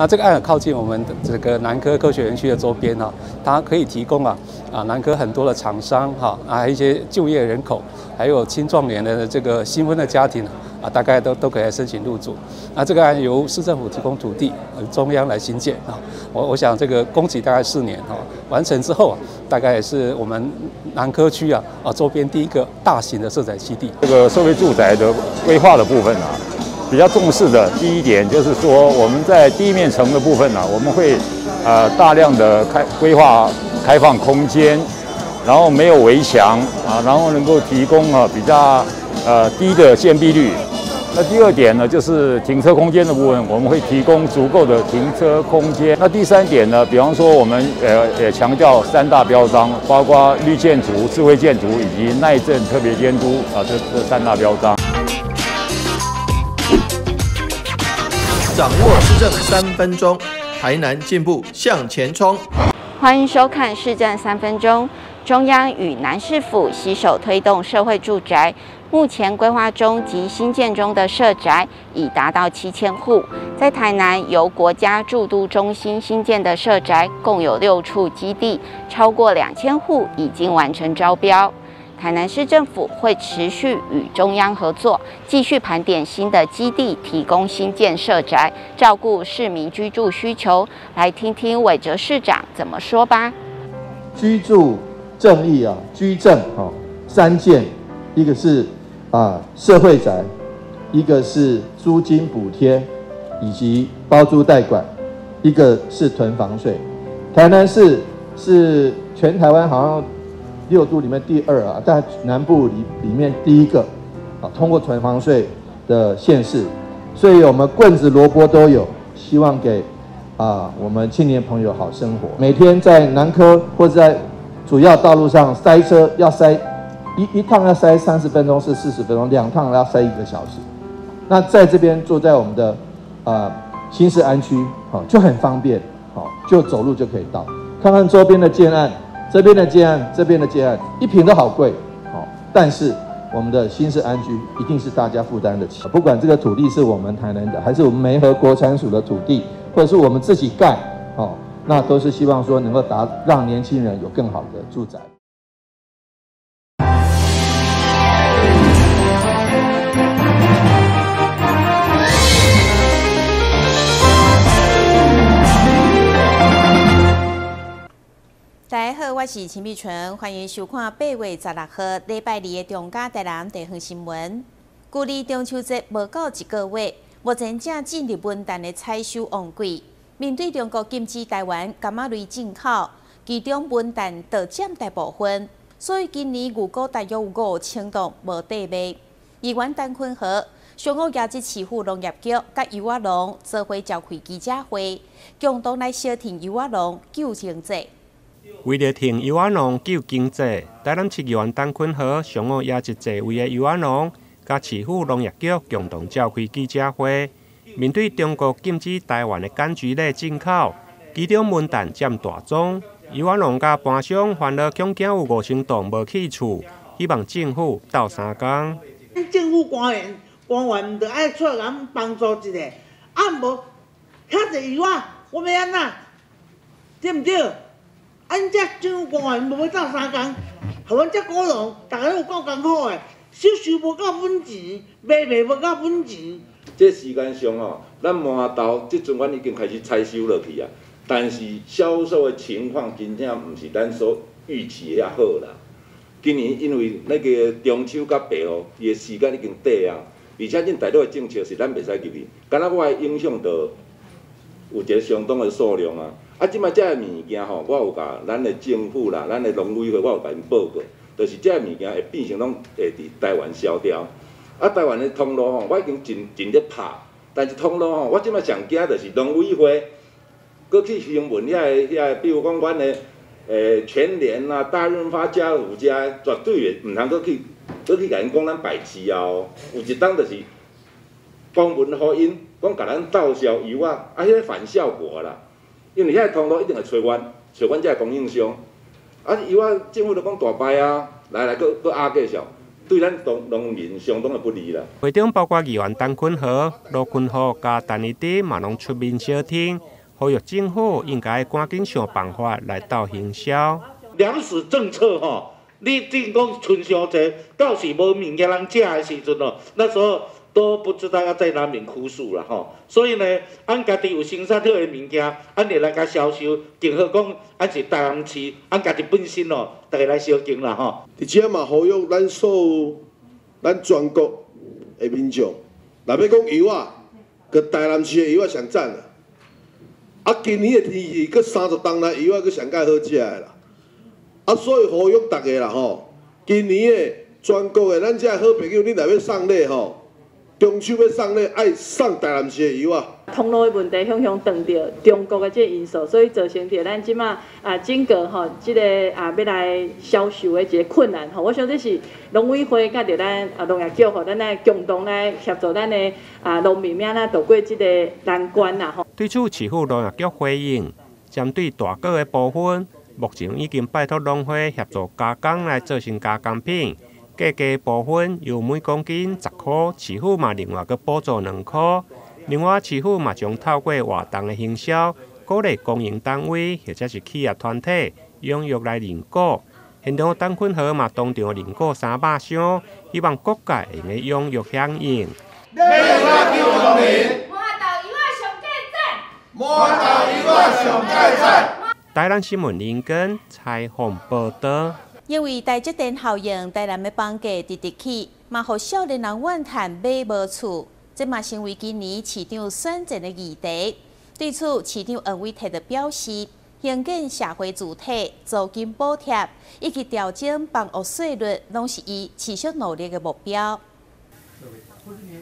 那这个案靠近我们的这个南科科学园区的周边它可以提供南科很多的厂商还有一些就业人口，还有青壮年的这个新婚的家庭大概都可以来申请入住。那这个案由市政府提供土地，中央来兴建我想这个工期大概4年完成之后大概也是我们南科区周边第一个大型的社宅基地。这个社会住宅的规划的部分比较重视的第一点就是说，我们在地面层的部分我们会大量的规划开放空间，然后没有围墙然后能够提供比较低的建蔽率。那第二点呢，就是停车空间的部分，我们会提供足够的停车空间。那第三点呢，比方说我们也强调3大标章，包括绿建筑、智慧建筑以及耐震特别监督这3大标章。掌握市政3分钟，台南进步向前冲。欢迎收看市政3分钟。中央与南市府携手推动社会住宅，目前规划中及新建中的社宅已达到7000户。在台南由国家住都中心新建的社宅共有6处基地，超过2000户已经完成招标。台南市政府会持续与中央合作，继续盘点新的基地，提供新建社宅，照顾市民居住需求。来听听韦哲市长怎么说吧。居住正义居正3件，一个是社会宅，一个是租金补贴以及包租代管，一个是囤房税。台南市是全台湾好像6都里面第2在南部里面第1个通过囤房税的县市，所以我们棍子萝卜都有，希望给我们青年朋友好生活。每天在南科或者在主要道路上塞车，要塞一趟要塞30分钟是40分钟，2趟要塞1个小时。那在这边坐在我们的新市安区就很方便就走路就可以到。看看周边的建案，这边的建案，这边的建案，一坪都好贵但是我们的新市安居一定是大家负担得起。不管这个土地是我们台南的，还是我们梅河国产署的土地，或者是我们自己盖那都是希望说能够让年轻人有更好的住宅。大家好，我是陈碧纯，欢迎收看8月16号礼拜2的中嘉台南地方新闻。距离中秋节无够1个月，目前正进入文旦的采收旺季。面对中国禁止台湾柑仔类进口，其中文旦就占大部分，所以今年牛股大约有5000栋无地卖。议员陈坤和上午邀集市府农业局甲油仔农做伙召开记者会，共同来小停油仔农救经济。为了停油仔农救经济，台南市议员陈坤和上午邀集座位的油仔农，甲市府农业局共同召开记者会。面对中国禁止台湾的柑橘类进口，其中文旦占大宗，油仔农甲盘商烦恼恐惊有5000栋无去处，希望政府斗3工。政府官员就爱出来咱帮助一下，无遐济油仔，我们要安怎？对毋对？这政府官员无要斗3工，互阮这果农大家有够艰苦的，收无够本钱，卖无够本钱。这时间上咱麻豆即阵阮已经开始采收落去但是销售的情况真正毋是咱所预期的遐好啦。今年因为那个中秋甲白露，伊的时间已经短而且恁大陆的政策是咱袂使入去，敢若我会影响到有一个相当的数量即摆遮个物件我有甲咱的政府啦、咱的农委会，我有甲因报告，就是遮个物件会变成拢会伫台湾销掉。台湾的通路我已经尽力拍，但是通路我即摆上惊就是农委会，搁去询问遐比如讲阮的全联大润发、家乐福绝对毋通搁去甲因讲咱排斥有一当就是公文互因讲甲咱倒销油迄个反效果啦。因为遐个通路一定会找阮遮个供应商，油政府就讲大摆来搁压价上。对咱农民相当的不利啦。会中包括议员陈坤和、罗坤豪加陈义德嘛，拢出面小听，呼吁政府应该赶紧想办法来到行销。粮食政策你进讲存伤济，到时无物件人食的时阵那时候都不知道要在哪边哭诉啦所以呢，俺家己有生产好的物件，俺就来甲销售，更好讲俺是台南市，俺家己本身大家来小经啦而且嘛，呼吁咱所有咱全国的民众，若要讲油佮台南市的油上赞啦。今年的天气，佮30冬来油佮上介好食的啦。所以呼吁大家啦今年的全国的咱这好朋友，你若要送礼中秋要送礼，爱送台南市的油通路的问题向撞到中国的这因素，所以造成着咱即马整个这个要来销售的一个困难我想这是农委会甲着咱农业局咱来共同来协助咱的农民免渡过这个难关啦对此，市府农业局回应，针对大果的部分，目前已经拜托农会协助加工来做成加工品。价格部分由每公斤10块，市府嘛另外佮补助2块。另外，市府嘛将透过活动的行销，鼓励公营单位或者是企业团体踊跃来认股。现场陈坤和嘛当场认股300箱，希望各界会踊跃响应。要我救农民，摸到一个上盖赞。台南新闻林根采访报道。因为大节电效应，台南的房价直直起，嘛，互少年人怨叹买无厝，这嘛成为今年市长选战的议题。对此，市长黄伟提的表示，兴建社会主体、租金补贴以及调整房屋税率，拢是伊持续努力的目标。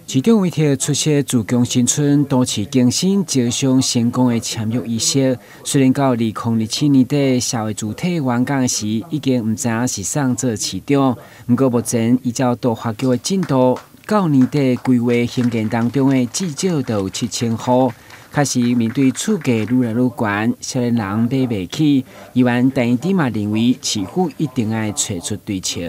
市长为提出席自强新村多次更新招商成功的签约仪式，虽然到2027年底社会主体完工时，已经唔知影是谁做市长，不过目前依照都发局的进度，到年底规划兴建当中的至少都有7000户。确实面对厝价愈来愈悬，少年人买袂起，议员陈义德嘛认为市府一定要找出对策。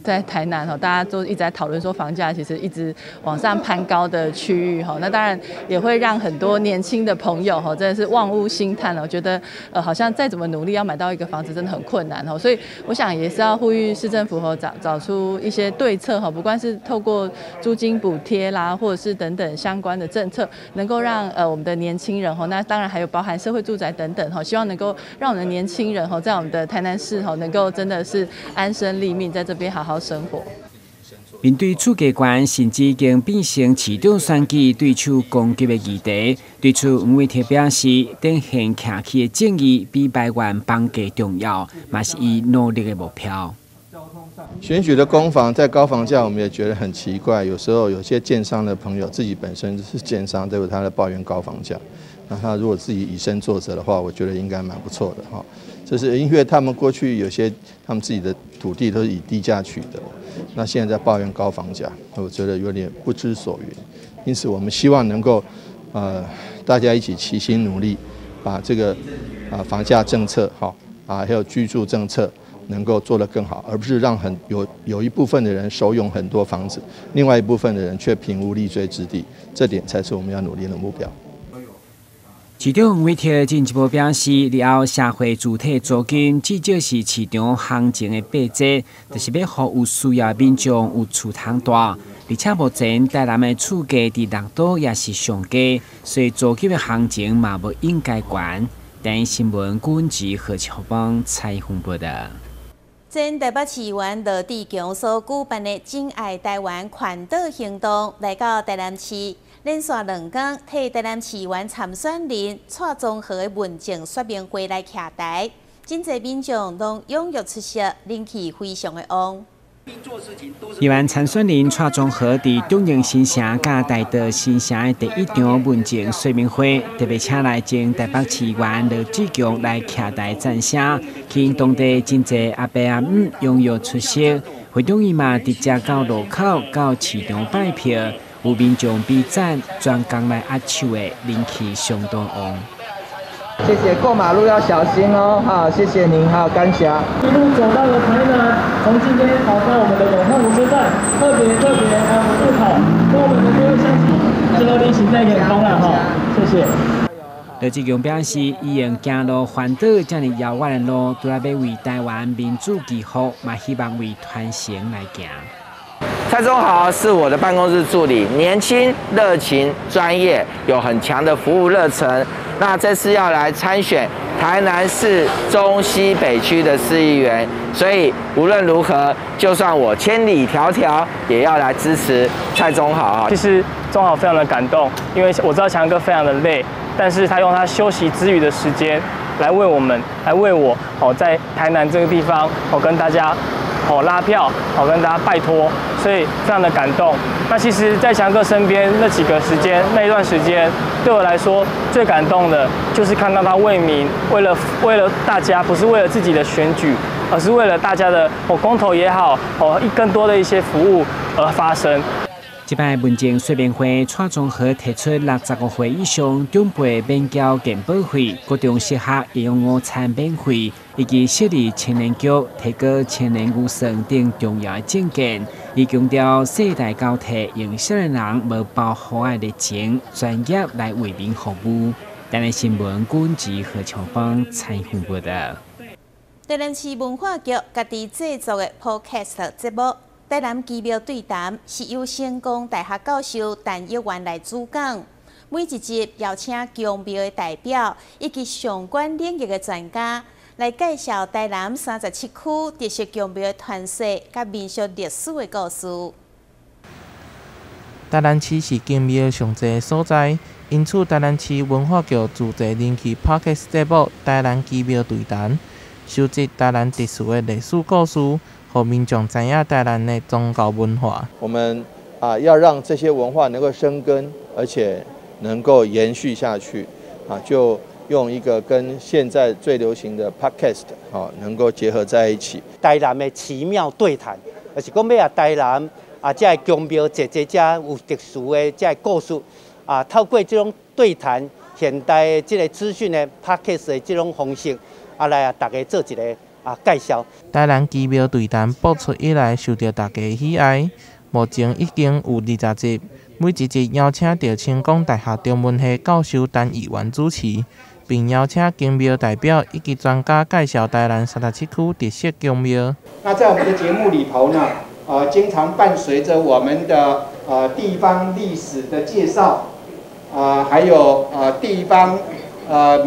在台南大家都一直在讨论说房价其实一直往上攀高的区域那当然也会让很多年轻的朋友真的是望屋兴叹了。我觉得好像再怎么努力要买到一个房子真的很困难所以我想也是要呼吁市政府找出一些对策不管是透过租金补贴啦，或者是等等相关的政策，能够让我们的年轻人那当然还有包含社会住宅等等希望能够让我们的年轻人在我们的台南市能够真的是安身立命，在这边好好生活。面对厝价悬，甚至已经变成市长选举对手攻击的议题。对此，黄伟提表示，等现徛起的正义比百万房价重要，嘛是伊努力的目标。选举的攻防在高房价，我们也觉得很奇怪。有时候有些建商的朋友自己本身是建商，都有他的抱怨高房价。那他如果自己以身作则的话，我觉得应该蛮不错的哈。这是因为他们过去有些他们自己的土地都是以低价取得，那现在在抱怨高房价，我觉得有点不知所云。因此，我们希望能够大家一起齐心努力，把这个房价政策还有居住政策能够做得更好，而不是让有一部分的人手拥很多房子，另外一部分的人却贫无立锥之地，这点才是我们要努力的目标。市长黄伟提进一步表示，以后社会主体租金至少是市场行情的8折，就是要让有需要民众有厝通住。而且目前台南的厝价伫6都也是上低，所以租金的行情嘛无应该悬。台新闻管制何超邦采访报道。前台北市议员罗志强所举办的“真爱台湾”环岛行动来到台南市。连续2天，替台南市议员参选人蔡宗和的文政说明会来徛台，真侪民众拢踊跃出席，人气非常的旺。议员参选人蔡宗和伫中营新城甲台德新城的第1场文政说明会，特别请来前台北市议员罗志强来徛台赞声，吸引当地真侪阿伯阿姆踊跃出席。会场伊嘛直接到路口到市场拜票。有民众比赞，专工来压手的人气相当旺。谢谢，过马路要小心哦，好，谢谢您，好，感谢。一路走到了台南，从今天跑到我们的永康火车站，特别不跑，跟我们的各位乡亲，最后你行在远方了哈，谢谢。刘志强表示，伊用行路环岛这样遥远的路，除了要为台湾民主祈福，嘛希望为团城来行。蔡宗豪是我的办公室助理，年轻、热情、专业，有很强的服务热忱。那这次要来参选台南市中西北区的市议员，所以无论如何，就算我千里迢迢，也要来支持蔡宗豪。其实宗豪非常的感动，因为我知道强哥非常的累，但是他用他休息之余的时间来为我们，来为我，在台南这个地方，跟大家。拉票，跟大家拜托，所以非常的感动。那其实，在强哥身边那一段时间，对我来说最感动的，就是看到他为民，为了大家，不是为了自己的选举，而是为了大家的公投也好，更多的一些服务而发生。这摆民政说明会，蔡宗豪提出65岁以上长辈免交健保费，各种适合营养午餐免费，以及设立青年局、提高青年预算等重要的政见。伊强调世代交替，用少年人无包袱的热情、专业来为民服务。台南新闻管制何强邦采访报道。台南市文化局家己制作的 Podcast 节目。台南奇妙对谈是由成功大学教授陈益元来主讲，每一集邀请强妙的代表以及相关领域的专家来介绍台南37区特色强妙的传说甲民俗历史的故事。台南市是强妙上济的所在，因此台南市文化局自制人气 Podcast 节目《台南奇妙对谈》，收集台南特殊的历史故事。让民众知影台南的宗教文化。我们要让这些文化能够生根，而且能够延续下去就用一个跟现在最流行的 podcast 能够结合在一起。台南的奇妙对谈，就是讲要台南这强妙这有特殊的这故事透过这种对谈，现代的这个资讯的 podcast 的这种方式来大家做一个。介绍台南奇妙对谈播出以来，受到大家喜爱。目前已经有20集，每一集邀请到成功大学中文系教授陈益元主持，并邀请强妙代表以及专家介绍台南37区特色强妙。那在我们的节目里头呢，经常伴随着我们的地方历史的介绍，还有地方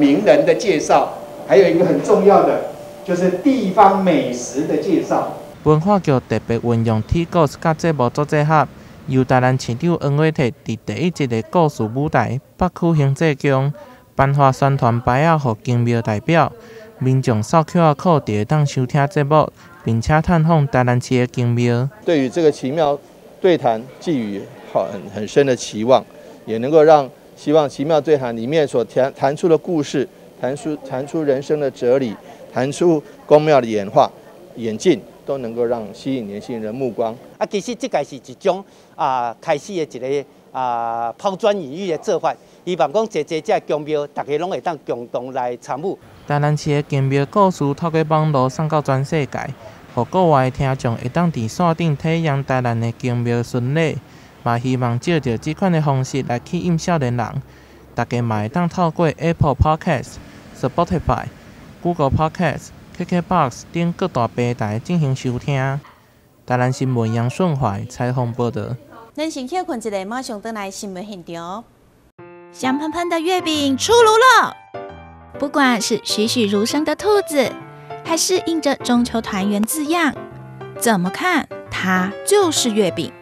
名人的介绍，还有一个很重要的。就是地方美食的介绍。文化局特别运用铁故事甲节目做结合，由台南市长黄伟摕伫第一集的故事舞台北区行政宫颁发宣传牌予强妙代表，民众扫 QR code 就会当收听节目，并且探访台南市的强妙。对于这个奇妙对谈寄予很深的期望，也能够让希望奇妙对谈里面所谈出的故事，谈出人生的哲理。谈出宫庙的演进，都能够让吸引年轻人的目光。其实这个是一种开始的一个抛砖引玉的做法，希望讲这强妙，大家拢会当共同来参与。台南市的强妙故事透过网络送到全世界，让国外的听众会当伫线顶体验台南的强妙巡礼，嘛希望借着这款的方式来吸引少年人。大家嘛会当透过 Apple Podcast、Spotify。Google Podcast、KKBox 等各大平台进行收听。台南新闻杨顺怀采访报道。咱先休困一下，马上回来新闻现场。香喷喷的月饼出炉了，不管是栩栩如生的兔子，还是印着中秋团圆字样，怎么看它就是月饼。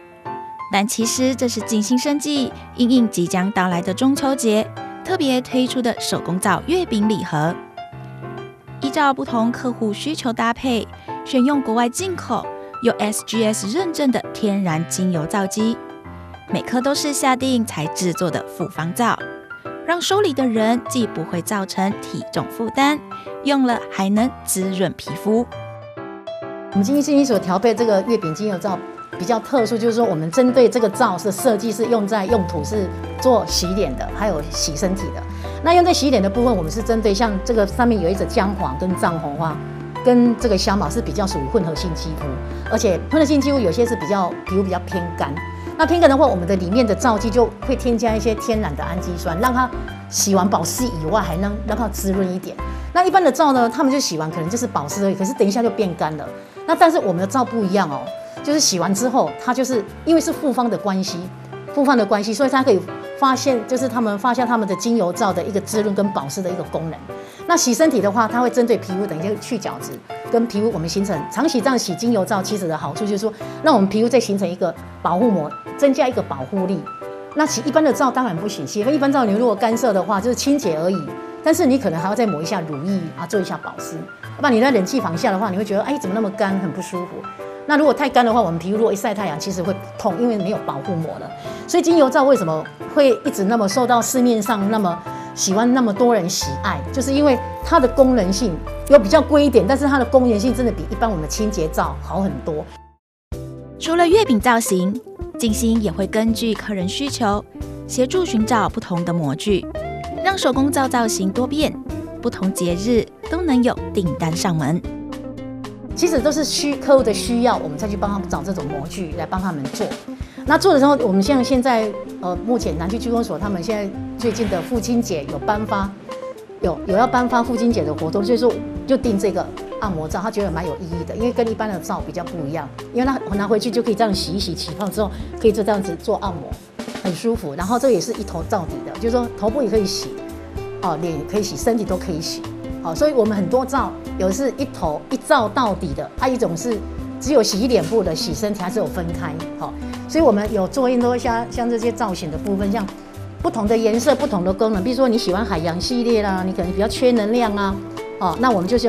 但其实这是尽心设计，因应即将到来的中秋节，特别推出的手工皂月饼礼盒。依照不同客户需求搭配，选用国外进口有 SGS 认证的天然精油皂基，每颗都是下定才制作的复方皂，让收礼的人既不会造成体重负担，用了还能滋润皮肤。我们经济所调配这个月饼精油皂比较特殊，就是说我们针对这个皂是设计是用途是做洗脸的，还有洗身体的。那用在洗脸的部分，我们是针对像这个上面有一种姜黄跟藏红花，跟这个香茅是比较属于混合性肌肤，而且混合性肌肤有些是皮肤比较偏干。那偏干的话，我们的里面的皂基就会添加一些天然的氨基酸，让它洗完保湿以外，还能让它滋润一点。那一般的皂呢，他们就洗完可能就是保湿而已，可是等一下就变干了。那但是我们的皂不一样哦，就是洗完之后，它就是因为是复方的关系，所以它可以发现，就是他们发现他们的精油皂的一个滋润跟保湿的一个功能。那洗身体的话，它会针对皮肤等一下去角质，跟皮肤我们形成长期这样洗精油皂，其实的好处就是说，让我们皮肤再形成一个保护膜，增加一个保护力。那洗一般的皂当然不行，洗一般皂你如果干涉的话，就是清洁而已。但是你可能还要再抹一下乳液啊，做一下保湿。要不然你在冷气房下的话，你会觉得哎怎么那么干，很不舒服。那如果太干的话，我们皮肤如果一晒太阳，其实会痛，因为没有保护膜了。所以精油皂为什么会一直那么受到市面上那么喜欢那么多人喜爱，就是因为它的功能性有比较贵一点，但是它的功能性真的比一般我们的清洁皂好很多。除了月饼造型，静心也会根据客人需求，协助寻找不同的模具，让手工皂造型多变，不同节日都能有订单上门。其实都是客户的需要，我们再去帮他们找这种模具来帮他们做。那做的时候，我们像现在目前南区区公所他们现在最近的父亲节有颁发，有要颁发父亲节的活动，所以说就订这个按摩皂，他觉得蛮有意义的，因为跟一般的皂比较不一样，因为他拿回去就可以这样洗一洗，起泡之后可以就这样子做按摩，很舒服。然后这也是一头皂底的，就是说头部也可以洗，脸也可以洗，身体都可以洗。好，所以我们很多皂有的是一皂到底的，一种是只有洗脸部的，洗身体还是有分开。好，所以我们有做很多像这些造型的部分，像不同的颜色、不同的功能，比如说你喜欢海洋系列啦，你可能比较缺能量啊，那我们就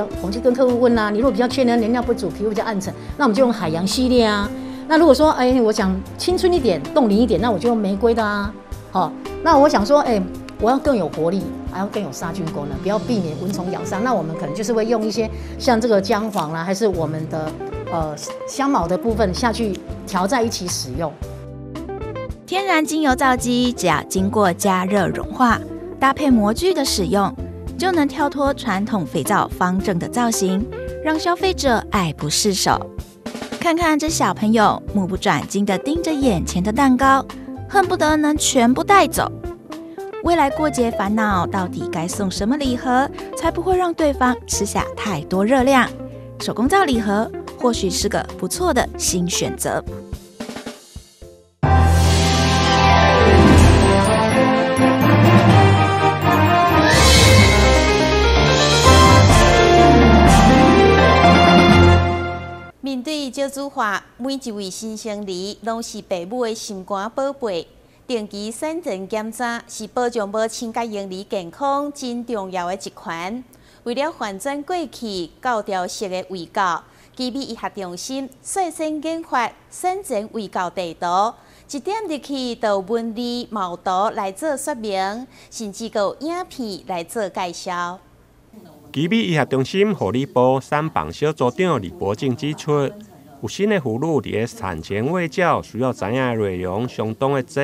跟客户问啦，你如果比较缺能量不足，皮肤比较暗沉，那我们就用海洋系列啊。那如果说我想青春一点、冻龄一点，那我就用玫瑰的啊。好，那我想说我要更有活力，还要更有杀菌功能，不要避免蚊虫咬伤。那我们可能就是会用一些像这个姜黄啦，还是我们的香茅的部分下去调在一起使用。天然精油皂基只要经过加热融化，搭配模具的使用，就能跳脱传统肥皂方正的造型，让消费者爱不释手。看看这小朋友目不转睛地盯着眼前的蛋糕，恨不得能全部带走。未来过节烦恼到底该送什么礼盒，才不会让对方吃下太多热量？手工皂礼盒或许是个不错的新选择。面对少子化，每一位新生儿拢是父母的心肝宝贝。定期产前检查是保障母亲甲婴儿健康真重要的一环。为了反转过去教条式的卫教，基美医学中心率先研发产前卫教地图，一点入去就文字、毛图来做说明，甚至有影片来做介绍。基美医学中心护理部产房小组长李博正指出，有新的妇女伫产前卫教需要知影的内容相当的多，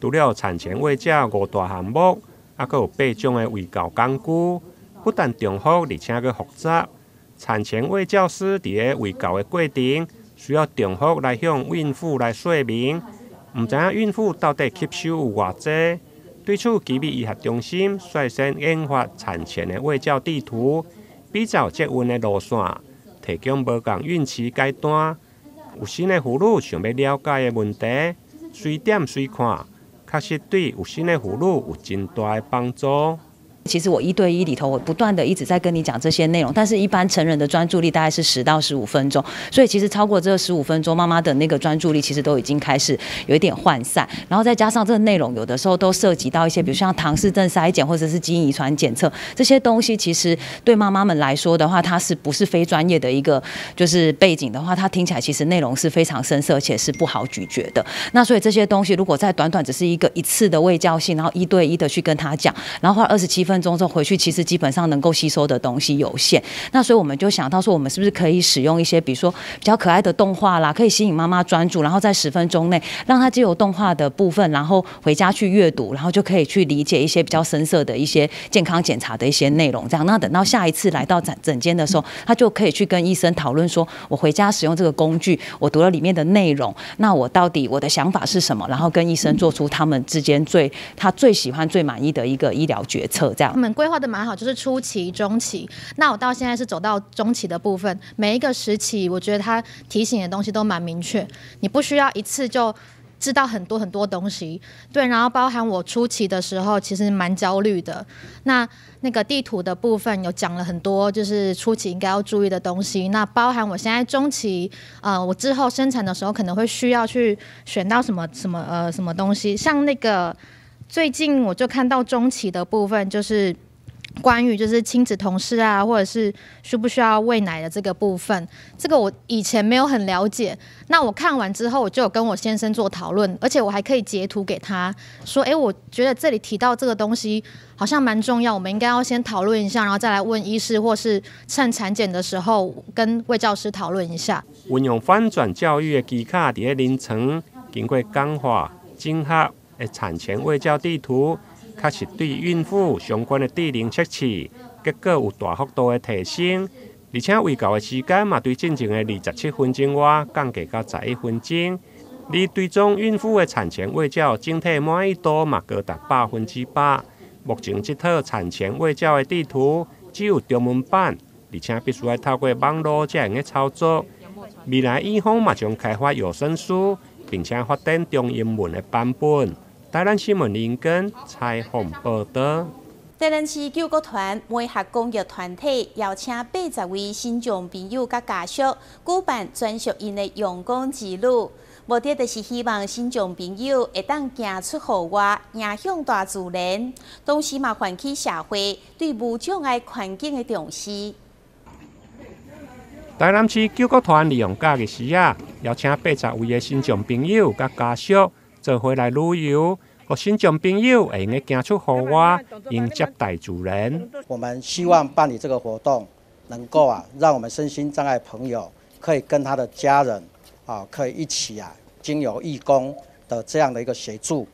除了产前卫教5大项目，还有8种的卫教工具，不但重复，而且佫复杂。产前卫教师伫卫教的过程，需要重复来向孕妇来说明，唔知影孕妇到底吸收有偌济。对此，基美医学中心率先研发产前的卫教地图，比照接孕的路线，提供无同孕期阶段有新的妇女想要了解的问题，随点随看，确实对有新的妇女有真大的帮助。其实我1对1里头，我不断的一直在跟你讲这些内容，但是一般成人的专注力大概是10到15分钟，所以其实超过这15分钟，妈妈的那个专注力其实都已经开始有一点涣散，然后再加上这个内容有的时候都涉及到一些，比如像唐氏症筛检或者是基因遗传检测这些东西，其实对妈妈们来说的话，它是不是非专业的一个就是背景的话，它听起来其实内容是非常深涩，而且是不好咀嚼的。那所以这些东西如果在短短只是一次的卫教性，然后1对1的去跟他讲，然后花27分分钟之后回去，其实基本上能够吸收的东西有限。那所以我们就想到说，我们是不是可以使用一些比如说比较可爱的动画啦，可以吸引妈妈专注，然后在10分钟内让她藉由动画的部分，然后回家去阅读，然后就可以去理解一些比较深色的一些健康检查的一些内容。这样，那等到下一次来到诊间的时候，他就可以去跟医生讨论说，我回家使用这个工具，我读了里面的内容，那我到底我的想法是什么，然后跟医生做出他们之间他最喜欢、最满意的一个医疗决策。这样，我们规划的蛮好，就是初期、中期。那我到现在是走到中期的部分，每一个时期，我觉得他提醒的东西都蛮明确，你不需要一次就知道很多很多东西。对，然后包含我初期的时候，其实蛮焦虑的。那个地图的部分有讲了很多，就是初期应该要注意的东西。那包含我现在中期，我之后生产的时候可能会需要去选到什么东西，像那个最近我就看到中期的部分，就是关于就是亲子同事啊，或者是需不需要喂奶的这个部分，这个我以前没有很了解。那我看完之后，我就有跟我先生做讨论，而且我还可以截图给他说，我觉得这里提到这个东西好像蛮重要，我们应该要先讨论一下，然后再来问医师，或是趁产检的时候跟卫教师讨论一下。运用反转教育的技巧，伫咧临床经过简化整合的产前卫教地图。确实对孕妇相关的智能测试结果有大幅度的提升，而且喂教的时间嘛，对进前的27分钟外降低到11分钟。而追踪孕妇的产前卫教整体满意度嘛高达100%。目前这套产前卫教的地图只有中文版，而且必须要透过网络才能操作。未来医方嘛将开发有声书，并且发展中英文的版本。台南新闻林根采访报道。台南市救国团每合公益团体邀请80位新疆朋友甲家属举办专属因的阳光之旅，目的就是希望新疆朋友会当行出户外，迎向大自然，同时嘛唤起社会对无障碍环境的重视。台南市救国团利用假日时邀请80位的新疆朋友甲家属做伙来旅游。和新疆朋友会用行出户外，迎接大自然。我们希望办理这个活动，能够让我们身心障碍朋友可以跟他的家人可以一起经由义工的这样的一个协助，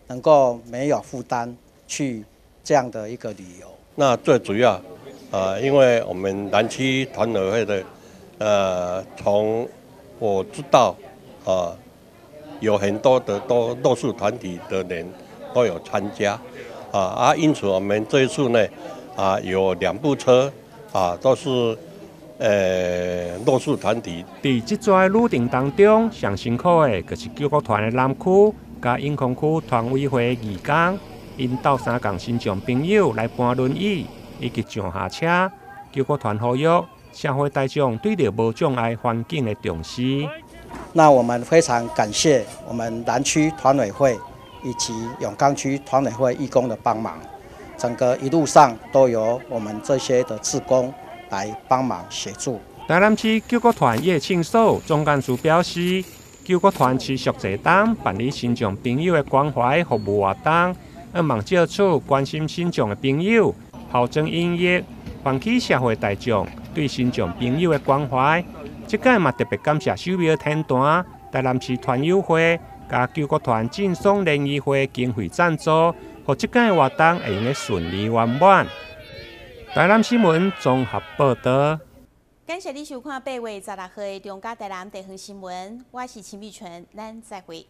能够没有负担去这样的一个旅游。那最主要因为我们南区团委会的从我知道有很多的弱势团体的人都有参加，因此我们这一次呢，有2部车，都是弱势团体。在这座旅程当中，上辛苦的就是救国团的南区加永康区团委会的义工，引导3共新疆朋友来搬轮椅以及上下车。救国团呼吁社会大众对着无障碍环境的重视。那我们非常感谢我们南区团委会以及永康区团委会义工的帮忙，整个一路上都由我们这些的志工来帮忙协助。台南市救国团叶庆寿总干事表示，救国团持续坐档办理新疆朋友的关怀服务活动，希望借此关心新疆的朋友，号召引益，唤起社会大众对新疆朋友的关怀。这届嘛特别感谢首尾天团、台南市团友会、加救国团劲松联谊会经费赞助，和这届活动会用顺利圆满。台南新闻综合报道。感谢你收看8月16日的中嘉台南地方新闻，我是陈美纯，咱再会。